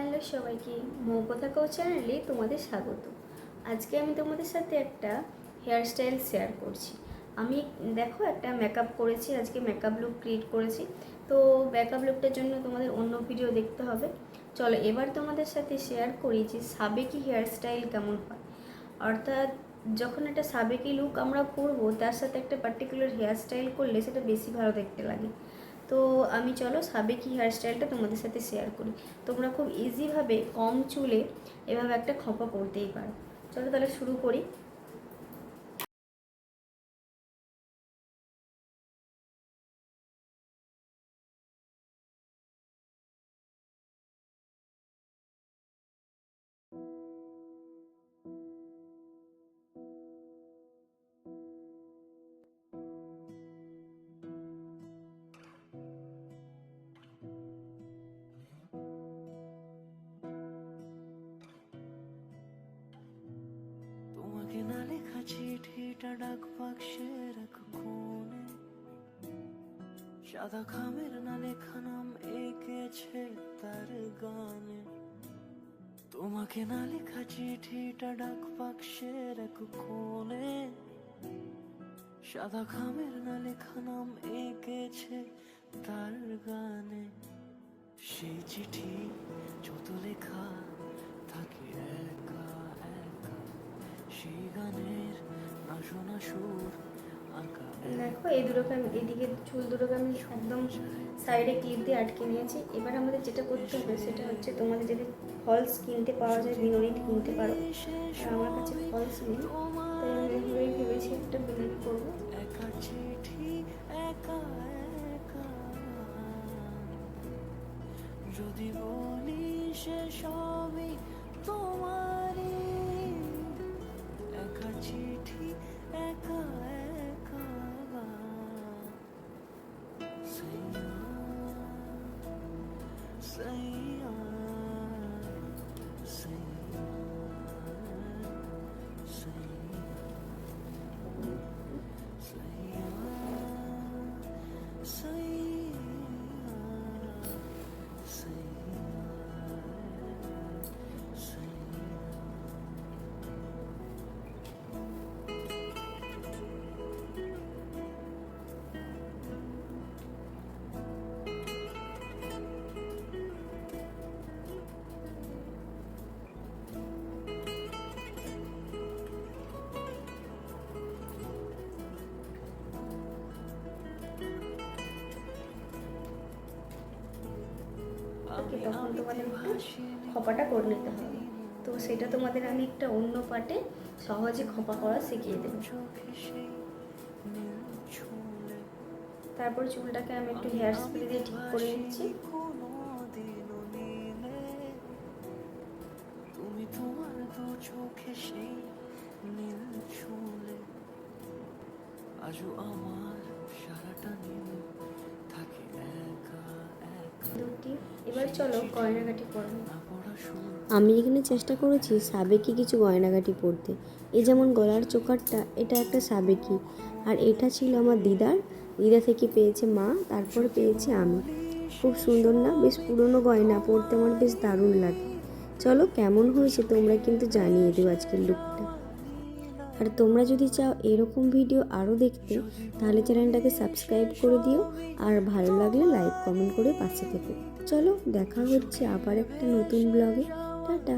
Hello সবাইকে, মৌকথা কৌ চ্যানেলে তোমাদের স্বাগত। আজকে আমি তোমাদের সাথে একটা হেয়ারস্টাইল শেয়ার করছি। আমি দেখো একটা মেকআপ করেছি, আজকে মেকআপ লুক ক্রিয়েট করেছি। তো মেকআপ লুকটার জন্য তোমাদের অন্য ভিডিও দেখতে হবে। চলো এবার তোমাদের সাথে শেয়ার করি যে সাবেকি হেয়ারস্টাইল কেমন হয়। অর্থাৎ যখন একটা সাবেকি লুক আমরা করবো তার সাথে একটা পার্টিকুলার হেয়ারস্টাইল করলে সেটা বেশি ভালো দেখতে লাগে। তো আমি চলো সাবেকি হেয়ারস্টাইলটা তোমাদের সাথে শেয়ার করি। তোমরা খুব ইজিভাবে কম চুলে এভাবে একটা খোঁপা করতেই পারো। চলো তাহলে শুরু করি। তোমাকে না লেখা চিঠিটা ডাক বাক্সের এক কোণে, সাদা খামের না লেখা নাম এঁকেছে তার গানে। তোমাকে না লেখা চিঠিটা ডাক বাক্সের এক কোণে, সাদা খামের না লেখা নাম এঁকেছে তার গানে। সেই চিঠি যত লেখা থাকে একা একা, সেই গানের না শোনা সুর আঁকা। দেখো এই দুটোকে আমি এদিকে চুল দুটোকে আমি একদম সাইডে ক্লিপ দিয়ে আটকে নিয়েছি। এবার আমাদের যেটা করতে হবে সেটা হচ্ছে, তোমাদের যদি ফলস কিনতে পাওয়া যায় বিনোনিট কিনতে পারো। আর আমার কাছে ফলস নেই, তাই আমি এইভাবেই ভেবেছি একটা বিনোনি করবো। একা চিঠি একা একা, যদি বলি সে সবই তোমারই। একা চিঠি একা একা, সাইয়া সাইয়া সাইয়া তখন তোমাদের একটু খোঁপাটা করে নিতে হবে। তো সেটা তোমাদের আমি একটা অন্য পার্টে সহজে খোঁপা করা শিখিয়ে দেবো। তারপর চুলটাকে আমি একটু হেয়ার স্প্রে দিয়ে ঠিক করে নিচ্ছি। তুমি তোমার দু চোখে সেই নীল ছুঁলে, আজও আমার সারাটা নীল থাকে একা একা। এবার চলো গয়নাগাটি করবো। আমি এখানে চেষ্টা করেছি সাবেকি কিছু গয়নাগাটি পরতে। এই যেমন গলার চোকারটা, এটা একটা সাবেকি, আর এটা ছিল আমার দিদা থেকে পেয়েছে মা, তারপর পেয়েছি আমি। খুব সুন্দর না? বেশ পুরনো গয়না, পরতে আমার বেশ দারুণ লাগে। চলো কেমন হয়েছে তোমরা কিন্তু জানিয়ে দিও আজকের লুকটা। আর তোমরা যদি চাও এরকম ভিডিও আরও দেখতে, তাহলে চ্যানেলটাকে সাবস্ক্রাইব করে দিও, আর ভালো লাগলে লাইক কমেন্ট করে পাশে থেকো। চলো দেখা হচ্ছে আবার একটা নতুন ব্লগে। টাটা।